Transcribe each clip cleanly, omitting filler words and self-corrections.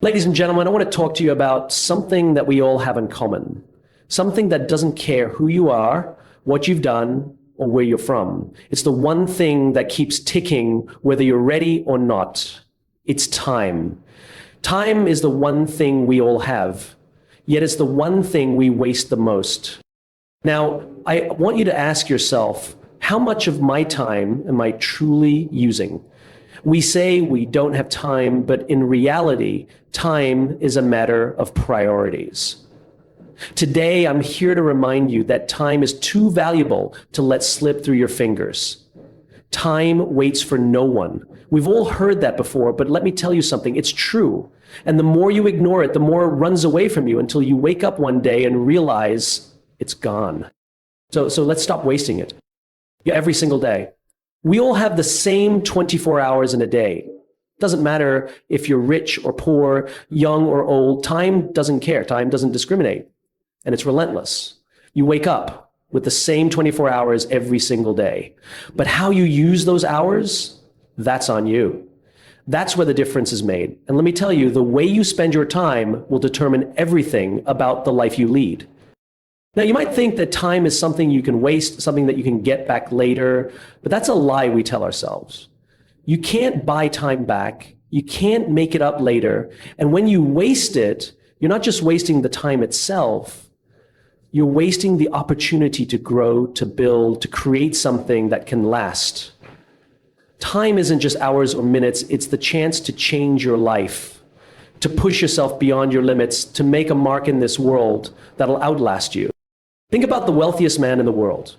Ladies and gentlemen, I want to talk to you about something that we all have in common. Something that doesn't care who you are, what you've done, or where you're from. It's the one thing that keeps ticking whether you're ready or not. It's time. Time is the one thing we all have, yet it's the one thing we waste the most. Now, I want you to ask yourself, how much of my time am I truly using? We say we don't have time, but in reality, time is a matter of priorities. Today, I'm here to remind you that time is too valuable to let slip through your fingers. Time waits for no one. We've all heard that before, but let me tell you something, it's true. And the more you ignore it, the more it runs away from you until you wake up one day and realize it's gone. So let's stop wasting it. Yeah, every single day. We all have the same 24 hours in a day. Doesn't matter if you're rich or poor, young or old, time doesn't care. Time doesn't discriminate. And it's relentless. You wake up with the same 24 hours every single day. But how you use those hours, that's on you. That's where the difference is made. And let me tell you, the way you spend your time will determine everything about the life you lead. Now, you might think that time is something you can waste, something that you can get back later, but that's a lie we tell ourselves. You can't buy time back. You can't make it up later. And when you waste it, you're not just wasting the time itself, you're wasting the opportunity to grow, to build, to create something that can last. Time isn't just hours or minutes, it's the chance to change your life, to push yourself beyond your limits, to make a mark in this world that'll outlast you. Think about the wealthiest man in the world.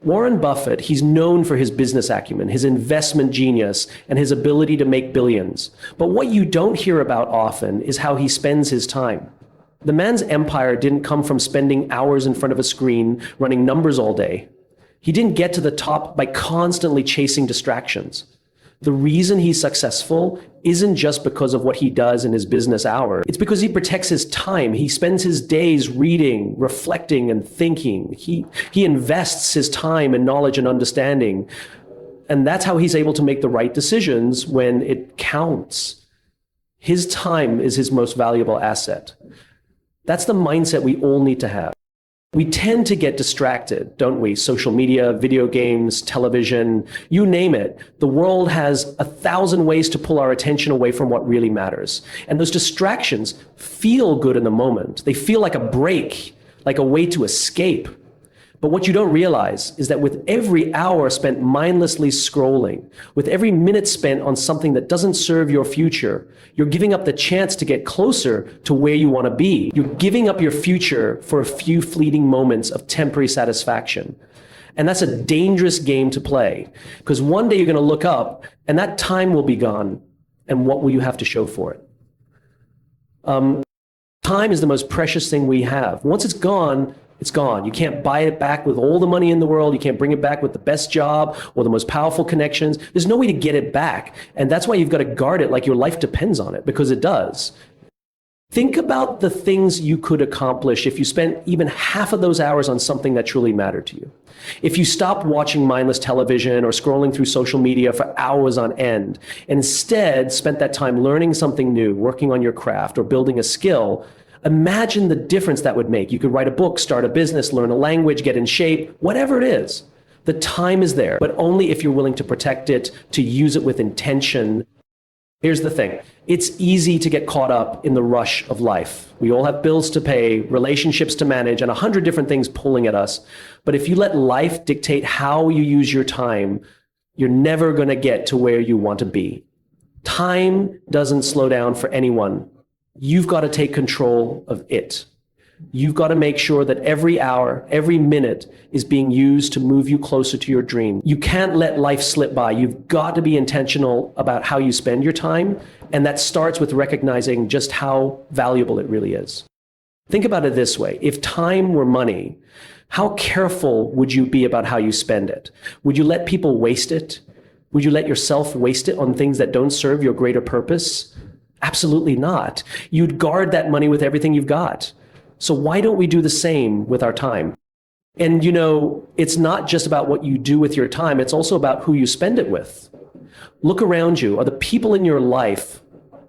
Warren Buffett, he's known for his business acumen, his investment genius, and his ability to make billions. But what you don't hear about often is how he spends his time. The man's empire didn't come from spending hours in front of a screen running numbers all day. He didn't get to the top by constantly chasing distractions. The reason he's successful isn't just because of what he does in his business hours. It's because he protects his time. He spends his days reading, reflecting, and thinking. He invests his time in knowledge and understanding. And that's how he's able to make the right decisions when it counts. His time is his most valuable asset. That's the mindset we all need to have. We tend to get distracted, don't we? Social media, video games, television, you name it. The world has 1,000 ways to pull our attention away from what really matters. And those distractions feel good in the moment. They feel like a break, like a way to escape. But what you don't realize is that with every hour spent mindlessly scrolling, with every minute spent on something that doesn't serve your future, you're giving up the chance to get closer to where you want to be. You're giving up your future for a few fleeting moments of temporary satisfaction. And that's a dangerous game to play, because one day you're going to look up and that time will be gone. And what will you have to show for it? Time is the most precious thing we have. Once it's gone, it's gone. You can't buy it back with all the money in the world. You can't bring it back with the best job or the most powerful connections. There's no way to get it back. And that's why you've got to guard it like your life depends on it, because it does. Think about the things you could accomplish if you spent even half of those hours on something that truly mattered to you. If you stopped watching mindless television or scrolling through social media for hours on end, and instead spent that time learning something new, working on your craft, or building a skill, imagine the difference that would make. You could write a book, start a business, learn a language, get in shape, whatever it is. The time is there, but only if you're willing to protect it, to use it with intention. Here's the thing. It's easy to get caught up in the rush of life. We all have bills to pay, relationships to manage, and 100 different things pulling at us. But if you let life dictate how you use your time, you're never going to get to where you want to be. Time doesn't slow down for anyone. You've got to take control of it. You've got to make sure that every hour, every minute is being used to move you closer to your dream. You can't let life slip by. You've got to be intentional about how you spend your time, and that starts with recognizing just how valuable it really is. Think about it this way. If time were money, how careful would you be about how you spend it? Would you let people waste it? Would you let yourself waste it on things that don't serve your greater purpose? Absolutely not. You'd guard that money with everything you've got. So why don't we do the same with our time? And it's not just about what you do with your time, it's also about who you spend it with. Look around you. Are the people in your life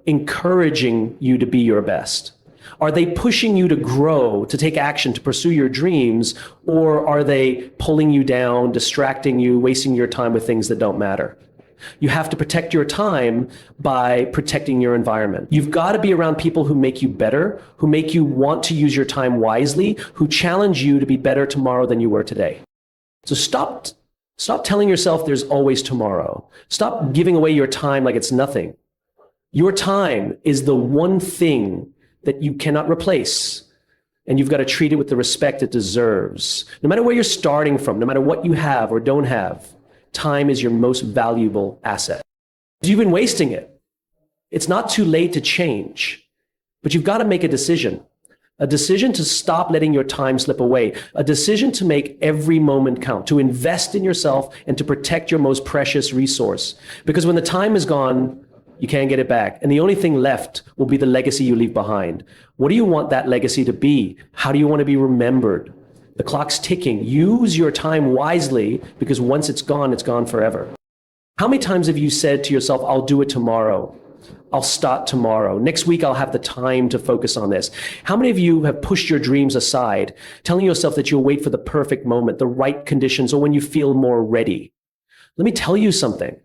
encouraging you to be your best? Are they pushing you to grow, to take action, to pursue your dreams, or are they pulling you down, distracting you, wasting your time with things that don't matter? You have to protect your time by protecting your environment. You've got to be around people who make you better, who make you want to use your time wisely, who challenge you to be better tomorrow than you were today. So stop telling yourself there's always tomorrow. Stop giving away your time like it's nothing. Your time is the one thing that you cannot replace. And you've got to treat it with the respect it deserves. No matter where you're starting from, no matter what you have or don't have, time is your most valuable asset. You've been wasting it. It's not too late to change, but you've got to make a decision to stop letting your time slip away, a decision to make every moment count, to invest in yourself and to protect your most precious resource. Because when the time is gone, you can't get it back. And the only thing left will be the legacy you leave behind. What do you want that legacy to be? How do you want to be remembered? The clock's ticking. Use your time wisely, because once it's gone forever. How many times have you said to yourself, I'll do it tomorrow. I'll start tomorrow. Next week, I'll have the time to focus on this. How many of you have pushed your dreams aside, telling yourself that you'll wait for the perfect moment, the right conditions, or when you feel more ready? Let me tell you something.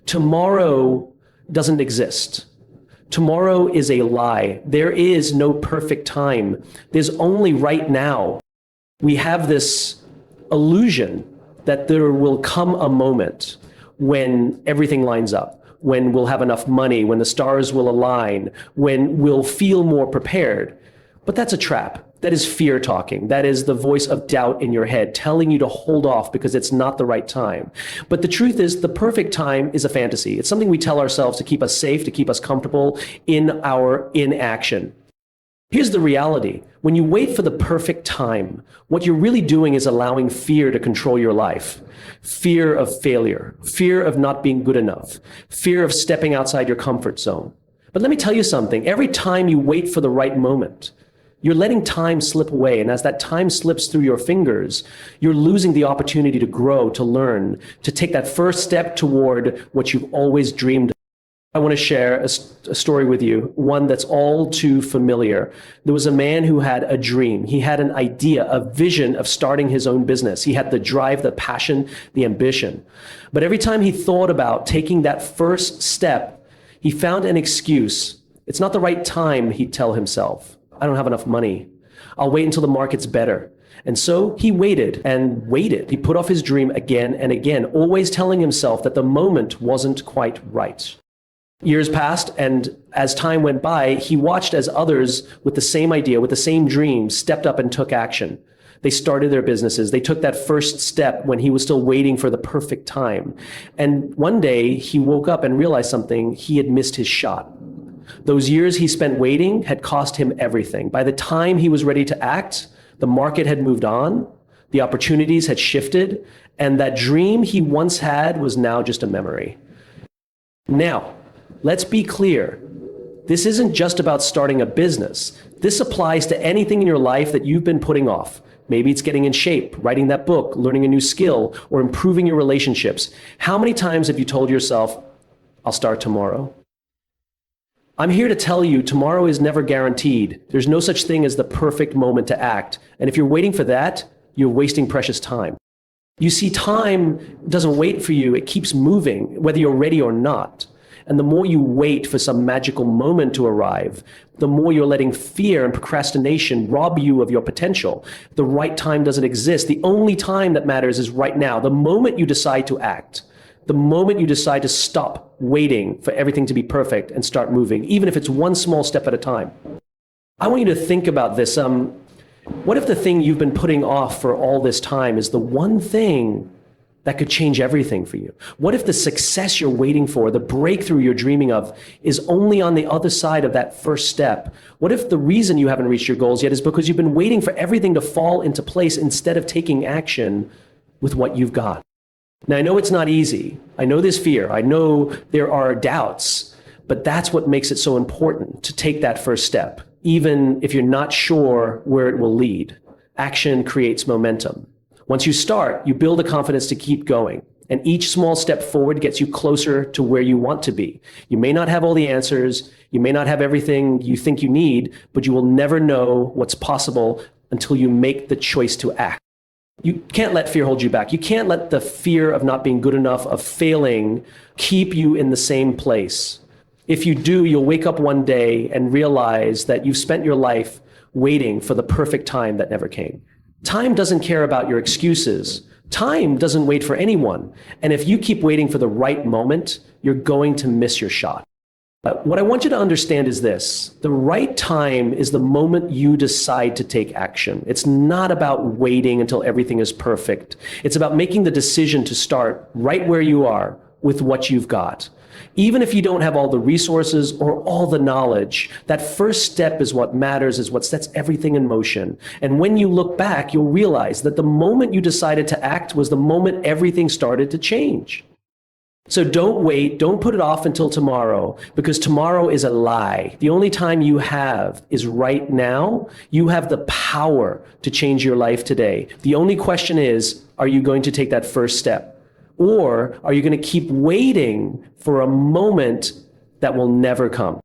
Tomorrow doesn't exist. Tomorrow is a lie. There is no perfect time. There's only right now. We have this illusion that there will come a moment when everything lines up, when we'll have enough money, when the stars will align, when we'll feel more prepared. But that's a trap. That is fear talking. That is the voice of doubt in your head telling you to hold off because it's not the right time. But the truth is, the perfect time is a fantasy. It's something we tell ourselves to keep us safe, to keep us comfortable in our inaction. Here's the reality. When you wait for the perfect time, what you're really doing is allowing fear to control your life. Fear of failure, fear of not being good enough, fear of stepping outside your comfort zone. But let me tell you something. Every time you wait for the right moment, you're letting time slip away. And as that time slips through your fingers, you're losing the opportunity to grow, to learn, to take that first step toward what you've always dreamed of. I want to share a story with you, one that's all too familiar. There was a man who had a dream. He had an idea, a vision of starting his own business. He had the drive, the passion, the ambition. But every time he thought about taking that first step, he found an excuse. It's not the right time, he'd tell himself. I don't have enough money. I'll wait until the market's better. And so he waited and waited. He put off his dream again and again, always telling himself that the moment wasn't quite right. Years passed, and as time went by, he watched as others with the same idea, with the same dream, stepped up and took action. They started their businesses. They took that first step when he was still waiting for the perfect time. And one day he woke up and realized something. He had missed his shot. Those years he spent waiting had cost him everything. By the time he was ready to act, the market had moved on, the opportunities had shifted, and that dream he once had was now just a memory. Now, let's be clear. This isn't just about starting a business. This applies to anything in your life that you've been putting off. Maybe it's getting in shape, writing that book, learning a new skill, or improving your relationships. How many times have you told yourself, I'll start tomorrow? I'm here to tell you tomorrow is never guaranteed. There's no such thing as the perfect moment to act. And if you're waiting for that, you're wasting precious time. You see, time doesn't wait for you. It keeps moving, whether you're ready or not. And the more you wait for some magical moment to arrive, the more you're letting fear and procrastination rob you of your potential. The right time doesn't exist. The only time that matters is right now. The moment you decide to act, the moment you decide to stop waiting for everything to be perfect and start moving, even if it's one small step at a time. I want you to think about this. What if the thing you've been putting off for all this time is the one thing that could change everything for you? What if the success you're waiting for, the breakthrough you're dreaming of, is only on the other side of that first step? What if the reason you haven't reached your goals yet is because you've been waiting for everything to fall into place instead of taking action with what you've got? Now, I know it's not easy. I know there's fear. I know there are doubts, but that's what makes it so important to take that first step, even if you're not sure where it will lead. Action creates momentum. Once you start, you build a confidence to keep going. And each small step forward gets you closer to where you want to be. You may not have all the answers. You may not have everything you think you need, but you will never know what's possible until you make the choice to act. You can't let fear hold you back. You can't let the fear of not being good enough, of failing, keep you in the same place. If you do, you'll wake up one day and realize that you've spent your life waiting for the perfect time that never came. Time doesn't care about your excuses. Time doesn't wait for anyone. And if you keep waiting for the right moment, you're going to miss your shot. But what I want you to understand is this: the right time is the moment you decide to take action. It's not about waiting until everything is perfect. It's about making the decision to start right where you are with what you've got. Even if you don't have all the resources or all the knowledge, that first step is what matters, is what sets everything in motion. And when you look back, you'll realize that the moment you decided to act was the moment everything started to change. So don't wait, don't put it off until tomorrow, because tomorrow is a lie. The only time you have is right now. You have the power to change your life today. The only question is, are you going to take that first step? Or are you going to keep waiting for a moment that will never come?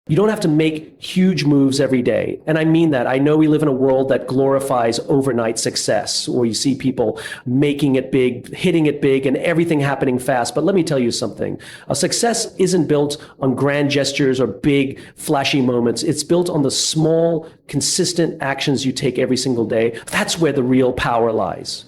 You don't have to make huge moves every day. And I mean that. I know we live in a world that glorifies overnight success, where you see people making it big, hitting it big, and everything happening fast. But let me tell you something. A success isn't built on grand gestures or big, flashy moments. It's built on the small, consistent actions you take every single day. That's where the real power lies.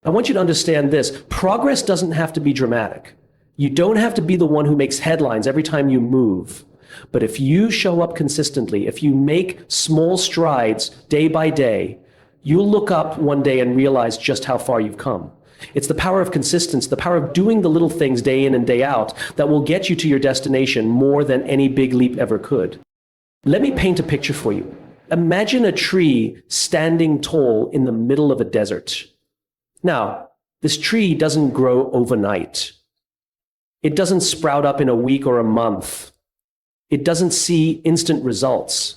I want you to understand this. Progress doesn't have to be dramatic. You don't have to be the one who makes headlines every time you move. But if you show up consistently, if you make small strides day by day, you'll look up one day and realize just how far you've come. It's the power of consistency, the power of doing the little things day in and day out that will get you to your destination more than any big leap ever could. Let me paint a picture for you. Imagine a tree standing tall in the middle of a desert. Now, this tree doesn't grow overnight. It doesn't sprout up in a week or a month. It doesn't see instant results.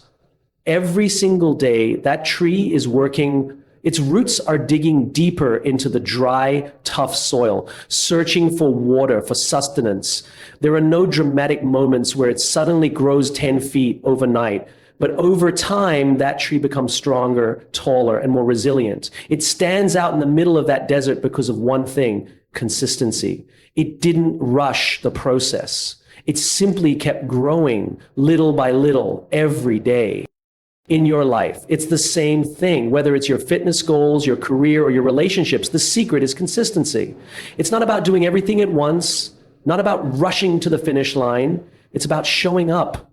Every single day, that tree is working. Its roots are digging deeper into the dry, tough soil, searching for water, for sustenance. There are no dramatic moments where it suddenly grows 10 feet overnight. But over time, that tree becomes stronger, taller, and more resilient. It stands out in the middle of that desert because of one thing: consistency. It didn't rush the process. It simply kept growing little by little every day. In your life, it's the same thing. Whether it's your fitness goals, your career, or your relationships, the secret is consistency. It's not about doing everything at once, not about rushing to the finish line. It's about showing up,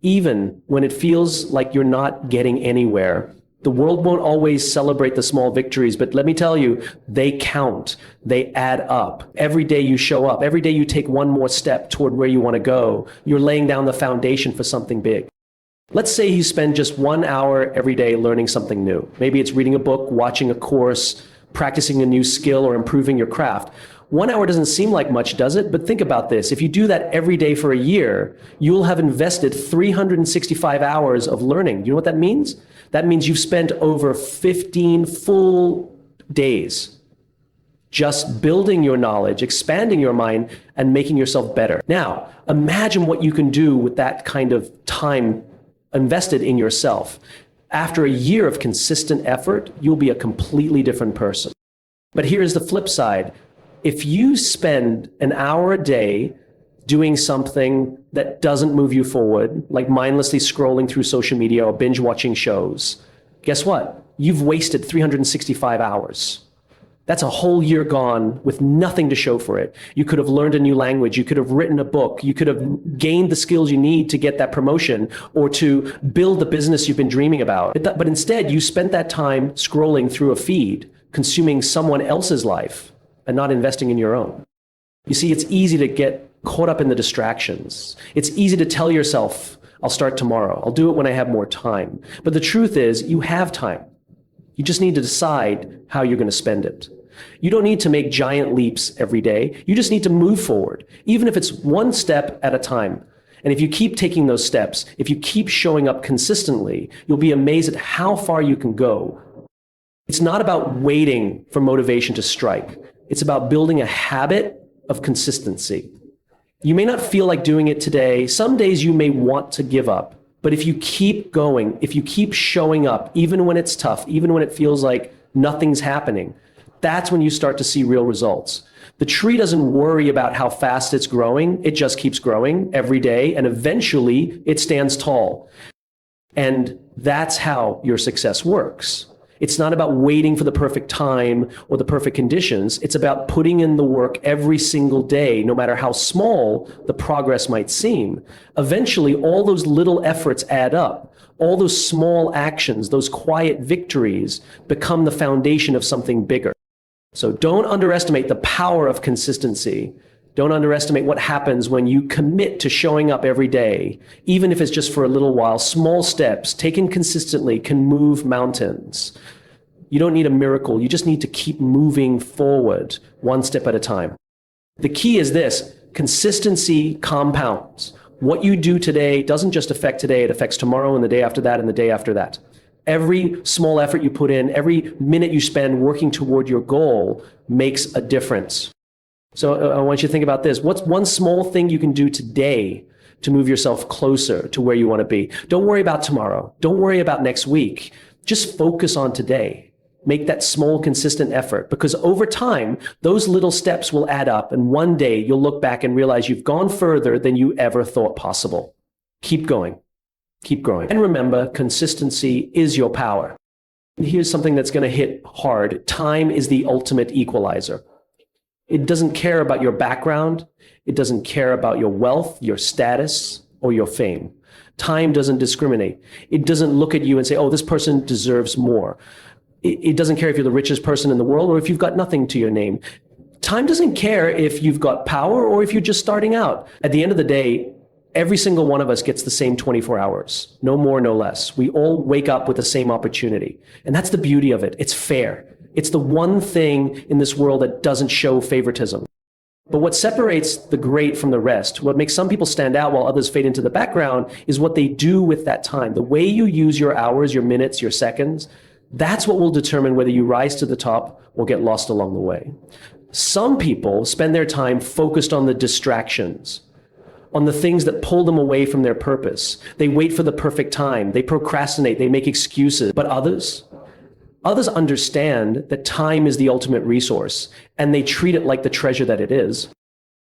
even when it feels like you're not getting anywhere. The world won't always celebrate the small victories, but let me tell you, they count. They add up. Every day you show up, every day you take one more step toward where you want to go, you're laying down the foundation for something big. Let's say you spend just 1 hour every day learning something new. Maybe it's reading a book, watching a course, practicing a new skill, or improving your craft. 1 hour doesn't seem like much, does it? But think about this. If you do that every day for a year, you'll have invested 365 hours of learning. You know what that means? That means you've spent over 15 full days just building your knowledge, expanding your mind, and making yourself better. Now, imagine what you can do with that kind of time invested in yourself. After a year of consistent effort, you'll be a completely different person. But here's the flip side. If you spend an hour a day doing something that doesn't move you forward, like mindlessly scrolling through social media or binge watching shows, guess what? You've wasted 365 hours. That's a whole year gone with nothing to show for it. You could have learned a new language. You could have written a book. You could have gained the skills you need to get that promotion or to build the business you've been dreaming about. But instead, you spent that time scrolling through a feed, consuming someone else's life and not investing in your own. You see, it's easy to get caught up in the distractions. It's easy to tell yourself, I'll start tomorrow. I'll do it when I have more time. But the truth is, you have time. You just need to decide how you're going to spend it. You don't need to make giant leaps every day. You just need to move forward, even if it's one step at a time. And if you keep taking those steps, if you keep showing up consistently, you'll be amazed at how far you can go. It's not about waiting for motivation to strike. It's about building a habit of consistency. You may not feel like doing it today. Some days you may want to give up. But if you keep going, if you keep showing up, even when it's tough, even when it feels like nothing's happening, that's when you start to see real results. The tree doesn't worry about how fast it's growing. It just keeps growing every day, and eventually it stands tall. And that's how your success works. It's not about waiting for the perfect time or the perfect conditions. It's about putting in the work every single day, no matter how small the progress might seem. Eventually, all those little efforts add up. All those small actions, those quiet victories, become the foundation of something bigger. So don't underestimate the power of consistency. Don't underestimate what happens when you commit to showing up every day, even if it's just for a little while. Small steps taken consistently can move mountains. You don't need a miracle. You just need to keep moving forward one step at a time. The key is this: consistency compounds. What you do today doesn't just affect today, it affects tomorrow and the day after that and the day after that. Every small effort you put in, every minute you spend working toward your goal makes a difference. So I want you to think about this. What's one small thing you can do today to move yourself closer to where you want to be? Don't worry about tomorrow. Don't worry about next week. Just focus on today. Make that small, consistent effort, because over time, those little steps will add up. And one day you'll look back and realize you've gone further than you ever thought possible. Keep going. Keep growing. And remember, consistency is your power. Here's something that's going to hit hard. Time is the ultimate equalizer. It doesn't care about your background. It doesn't care about your wealth, your status, or your fame. Time doesn't discriminate. It doesn't look at you and say, oh, this person deserves more. It doesn't care if you're the richest person in the world or if you've got nothing to your name. Time doesn't care if you've got power or if you're just starting out. At the end of the day, every single one of us gets the same 24 hours, no more, no less. We all wake up with the same opportunity. And that's the beauty of it. It's fair. It's the one thing in this world that doesn't show favoritism. But what separates the great from the rest, what makes some people stand out while others fade into the background, is what they do with that time. The way you use your hours, your minutes, your seconds, that's what will determine whether you rise to the top or get lost along the way. Some people spend their time focused on the distractions, on the things that pull them away from their purpose. They wait for the perfect time. They procrastinate. They make excuses. But others understand that time is the ultimate resource, and they treat it like the treasure that it is.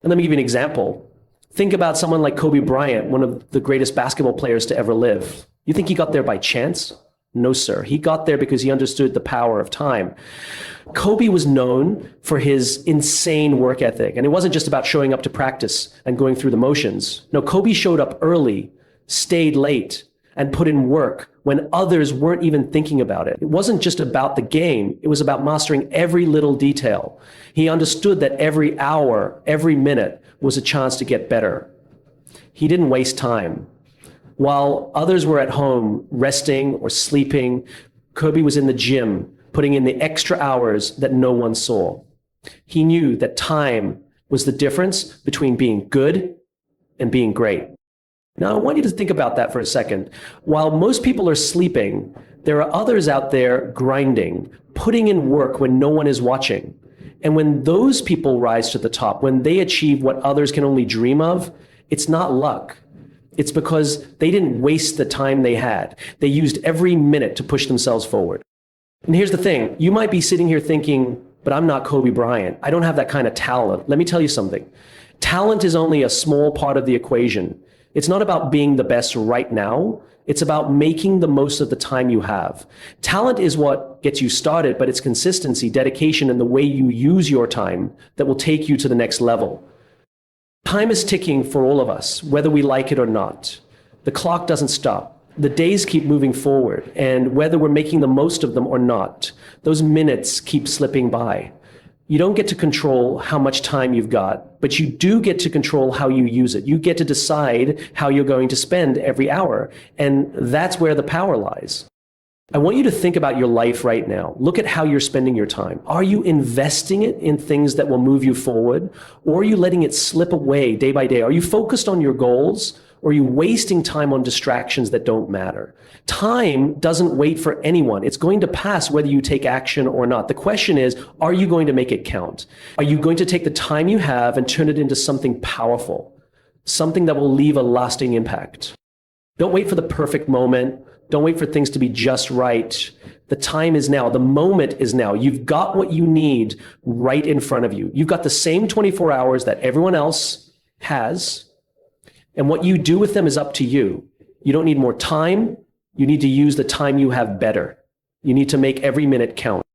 And let me give you an example. Think about someone like Kobe Bryant, one of the greatest basketball players to ever live. You think he got there by chance? No, sir. He got there because he understood the power of time. Kobe was known for his insane work ethic. And it wasn't just about showing up to practice and going through the motions. No, Kobe showed up early, stayed late, and put in work when others weren't even thinking about it. It wasn't just about the game. It was about mastering every little detail. He understood that every hour, every minute was a chance to get better. He didn't waste time. While others were at home resting or sleeping, Kobe was in the gym, putting in the extra hours that no one saw. He knew that time was the difference between being good and being great. Now, I want you to think about that for a second. While most people are sleeping, there are others out there grinding, putting in work when no one is watching. And when those people rise to the top, when they achieve what others can only dream of, it's not luck. It's because they didn't waste the time they had. They used every minute to push themselves forward. And here's the thing. You might be sitting here thinking, but I'm not Kobe Bryant. I don't have that kind of talent. Let me tell you something. Talent is only a small part of the equation. It's not about being the best right now. It's about making the most of the time you have. Talent is what gets you started, but it's consistency, dedication, and the way you use your time that will take you to the next level. Time is ticking for all of us, whether we like it or not. The clock doesn't stop. The days keep moving forward, and whether we're making the most of them or not, those minutes keep slipping by. You don't get to control how much time you've got, but you do get to control how you use it. You get to decide how you're going to spend every hour, and that's where the power lies. I want you to think about your life right now. Look at how you're spending your time. Are you investing it in things that will move you forward, or are you letting it slip away day by day? Are you focused on your goals, Or are you wasting time on distractions that don't matter? Time doesn't wait for anyone. It's going to pass whether you take action or not. The question is, are you going to make it count? Are you going to take the time you have and turn it into something powerful, something that will leave a lasting impact? Don't wait for the perfect moment. Don't wait for things to be just right. The time is now. The moment is now. You've got what you need right in front of you. You've got the same 24 hours that everyone else has. And what you do with them is up to you. You don't need more time. You need to use the time you have better. You need to make every minute count.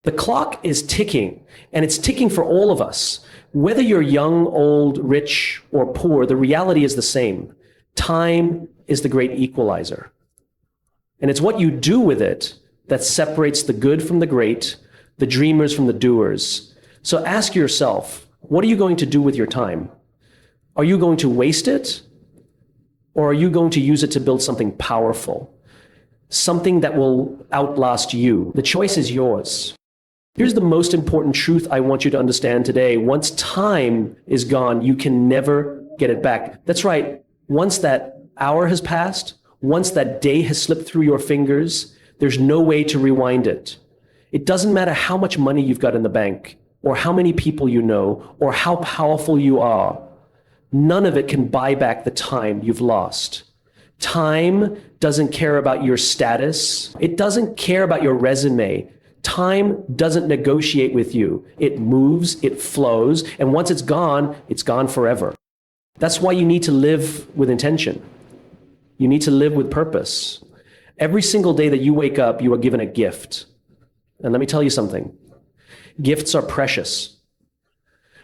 The clock is ticking, and it's ticking for all of us. Whether you're young, old, rich, or poor, the reality is the same. Time is the great equalizer. And it's what you do with it that separates the good from the great, the dreamers from the doers. So ask yourself, what are you going to do with your time? Are you going to waste it? Or are you going to use it to build something powerful? Something that will outlast you? The choice is yours. Here's the most important truth I want you to understand today. Once time is gone, you can never get it back. That's right. Once that hour has passed, once that day has slipped through your fingers, there's no way to rewind it. It doesn't matter how much money you've got in the bank, or how many people you know, or how powerful you are. None of it can buy back the time you've lost. Time doesn't care about your status. It doesn't care about your resume. Time doesn't negotiate with you. It moves, it flows, and once it's gone forever. That's why you need to live with intention. You need to live with purpose. Every single day that you wake up, you are given a gift. And let me tell you something. Gifts are precious.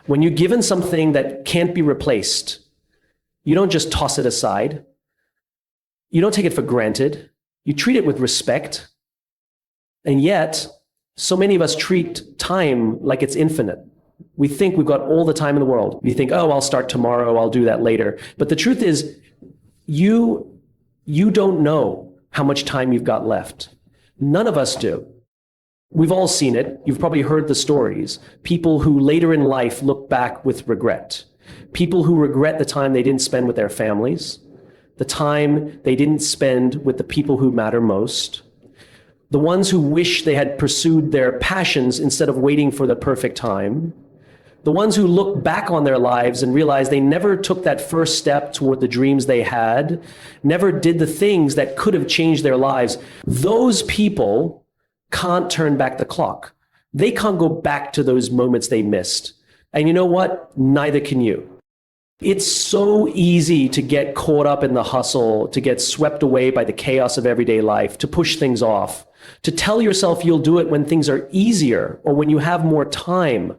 When you're given something that can't be replaced, you don't just toss it aside. You don't take it for granted. You treat it with respect. And yet, so many of us treat time like it's infinite. We think we've got all the time in the world. We think, oh, I'll start tomorrow, I'll do that later. But the truth is, you don't know how much time you've got left. None of us do. We've all seen it. You've probably heard the stories. People who later in life look back with regret. People who regret the time they didn't spend with their families, the time they didn't spend with the people who matter most, the ones who wish they had pursued their passions instead of waiting for the perfect time, the ones who look back on their lives and realize they never took that first step toward the dreams they had, never did the things that could have changed their lives. Those people can't turn back the clock. They can't go back to those moments they missed. And you know what? Neither can you. It's so easy to get caught up in the hustle, to get swept away by the chaos of everyday life, to push things off, to tell yourself you'll do it when things are easier or when you have more time.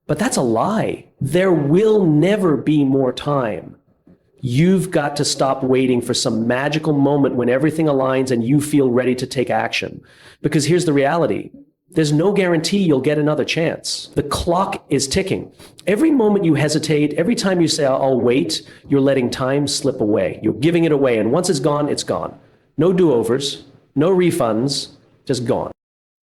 But that's a lie. There will never be more time. You've got to stop waiting for some magical moment when everything aligns and you feel ready to take action. Because here's the reality. There's no guarantee you'll get another chance. The clock is ticking. Every moment you hesitate, every time you say, I'll wait, you're letting time slip away. You're giving it away. And once it's gone, it's gone. No do-overs, no refunds, just gone.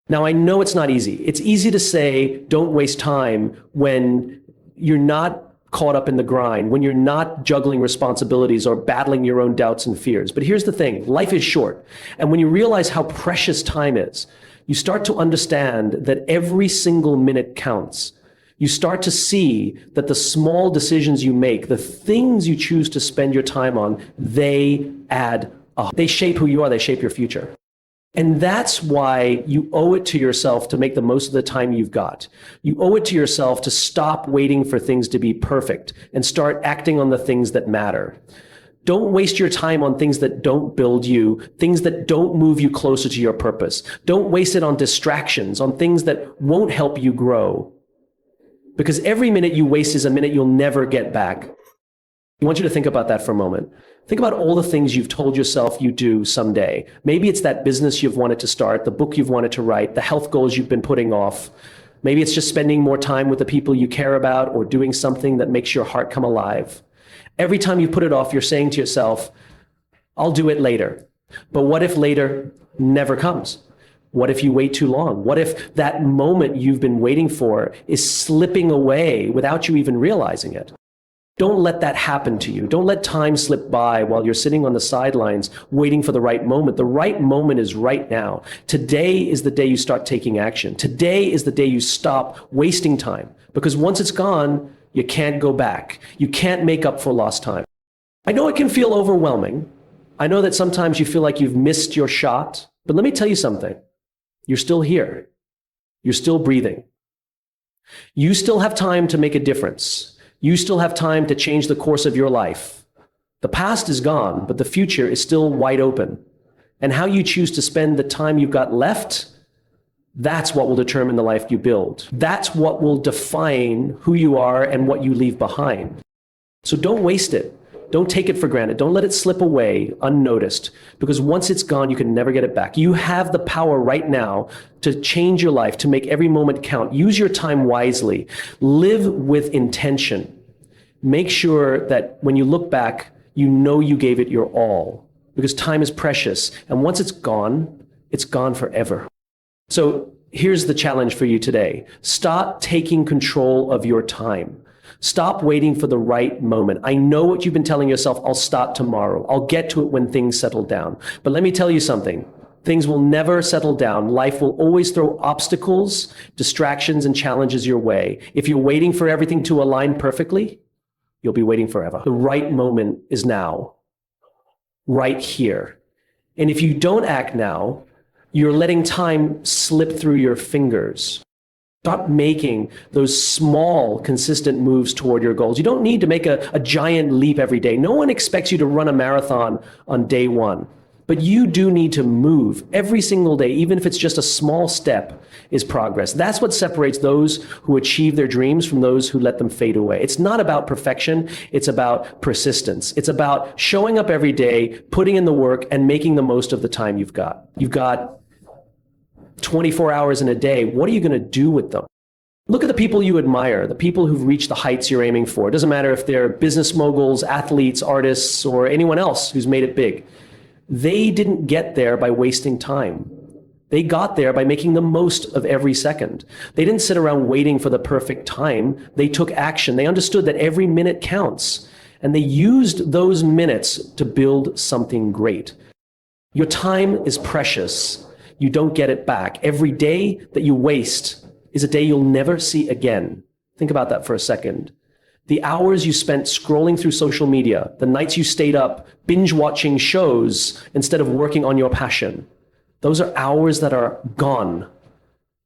Now, I know it's not easy. It's easy to say, don't waste time when you're not caught up in the grind, when you're not juggling responsibilities or battling your own doubts and fears. But here's the thing, life is short. And when you realize how precious time is, you start to understand that every single minute counts. You start to see that the small decisions you make, the things you choose to spend your time on, they add up. They shape who you are, they shape your future. And that's why you owe it to yourself to make the most of the time you've got. You owe it to yourself to stop waiting for things to be perfect and start acting on the things that matter. Don't waste your time on things that don't build you, things that don't move you closer to your purpose. Don't waste it on distractions, on things that won't help you grow. Because every minute you waste is a minute you'll never get back. I want you to think about that for a moment. Think about all the things you've told yourself you do someday. Maybe it's that business you've wanted to start, the book you've wanted to write, the health goals you've been putting off. Maybe it's just spending more time with the people you care about or doing something that makes your heart come alive. Every time you put it off, you're saying to yourself, I'll do it later. But what if later never comes? What if you wait too long? What if that moment you've been waiting for is slipping away without you even realizing it? Don't let that happen to you. Don't let time slip by while you're sitting on the sidelines waiting for the right moment. The right moment is right now. Today is the day you start taking action. Today is the day you stop wasting time, because once it's gone, you can't go back. You can't make up for lost time. I know it can feel overwhelming. I know that sometimes you feel like you've missed your shot, but let me tell you something. You're still here. You're still breathing. You still have time to make a difference. You still have time to change the course of your life. The past is gone, but the future is still wide open. And how you choose to spend the time you've got left, that's what will determine the life you build. That's what will define who you are and what you leave behind. So don't waste it. Don't take it for granted. Don't let it slip away unnoticed, because once it's gone, you can never get it back. You have the power right now to change your life, to make every moment count. Use your time wisely. Live with intention. Make sure that when you look back, you know you gave it your all, because time is precious. And once it's gone forever. So here's the challenge for you today. Start taking control of your time. Stop waiting for the right moment. I know what you've been telling yourself, I'll start tomorrow. I'll get to it when things settle down. But let me tell you something. Things will never settle down. Life will always throw obstacles, distractions, and challenges your way. If you're waiting for everything to align perfectly, you'll be waiting forever. The right moment is now, right here. And if you don't act now, you're letting time slip through your fingers. Stop making those small, consistent moves toward your goals. You don't need to make a giant leap every day. No one expects you to run a marathon on day one. But you do need to move every single day, even if it's just a small step, is progress. That's what separates those who achieve their dreams from those who let them fade away. It's not about perfection. It's about persistence. It's about showing up every day, putting in the work, and making the most of the time you've got. You've got 24 hours in a day. What are you going to do with them? Look at the people you admire, the people who've reached the heights you're aiming for. It doesn't matter if they're business moguls, athletes, artists, or anyone else who's made it big. They didn't get there by wasting time. They got there by making the most of every second. They didn't sit around waiting for the perfect time. They took action. They understood that every minute counts. And they used those minutes to build something great. Your time is precious. You don't get it back. Every day that you waste is a day you'll never see again. Think about that for a second. The hours you spent scrolling through social media, the nights you stayed up binge watching shows instead of working on your passion, those are hours that are gone.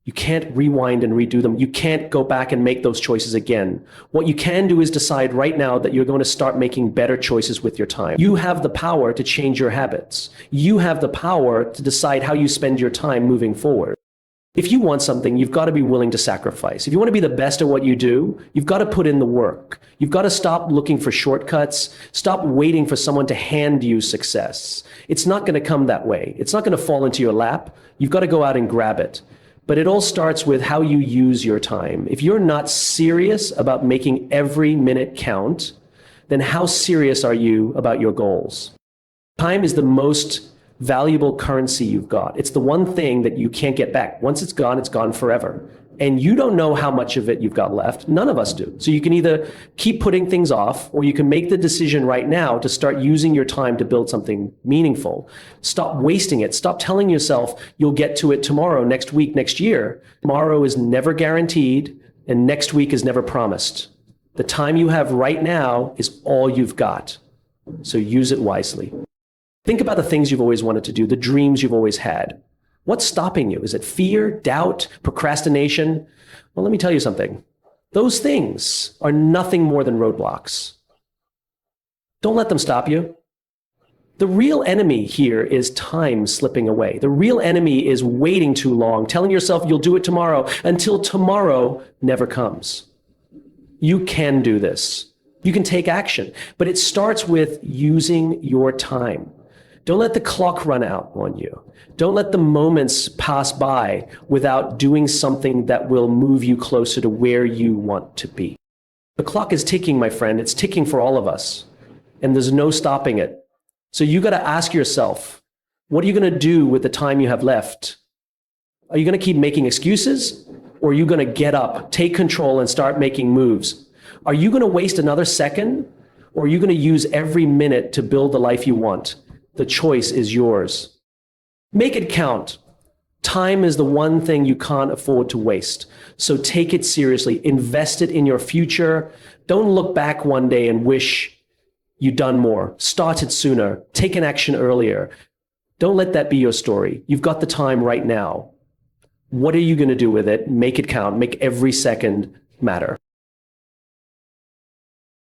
You can't rewind and redo them. You can't go back and make those choices again. What you can do is decide right now that you're going to start making better choices with your time. You have the power to change your habits. You have the power to decide how you spend your time moving forward. If you want something, you've got to be willing to sacrifice. If you want to be the best at what you do, you've got to put in the work. You've got to stop looking for shortcuts. Stop waiting for someone to hand you success. It's not going to come that way. It's not going to fall into your lap. You've got to go out and grab it. But it all starts with how you use your time. If you're not serious about making every minute count, then how serious are you about your goals? Time is the most valuable currency you've got. It's the one thing that you can't get back. Once it's gone forever. And you don't know how much of it you've got left. None of us do. So you can either keep putting things off, or you can make the decision right now to start using your time to build something meaningful. Stop wasting it. Stop telling yourself you'll get to it tomorrow, next week, next year. Tomorrow is never guaranteed, and next week is never promised. The time you have right now is all you've got. So use it wisely. Think about the things you've always wanted to do, the dreams you've always had. What's stopping you? Is it fear, doubt, procrastination? Well, let me tell you something. Those things are nothing more than roadblocks. Don't let them stop you. The real enemy here is time slipping away. The real enemy is waiting too long, telling yourself you'll do it tomorrow, until tomorrow never comes. You can do this. You can take action, but it starts with using your time. Don't let the clock run out on you. Don't let the moments pass by without doing something that will move you closer to where you want to be. The clock is ticking, my friend. It's ticking for all of us, and there's no stopping it. So you got to ask yourself, what are you going to do with the time you have left? Are you going to keep making excuses, or are you going to get up, take control, and start making moves? Are you going to waste another second, or are you going to use every minute to build the life you want? The choice is yours. Make it count. Time is the one thing you can't afford to waste. So take it seriously. Invest it in your future. Don't look back one day and wish you'd done more. Start it sooner. Take an action earlier. Don't let that be your story. You've got the time right now. What are you going to do with it? Make it count. Make every second matter.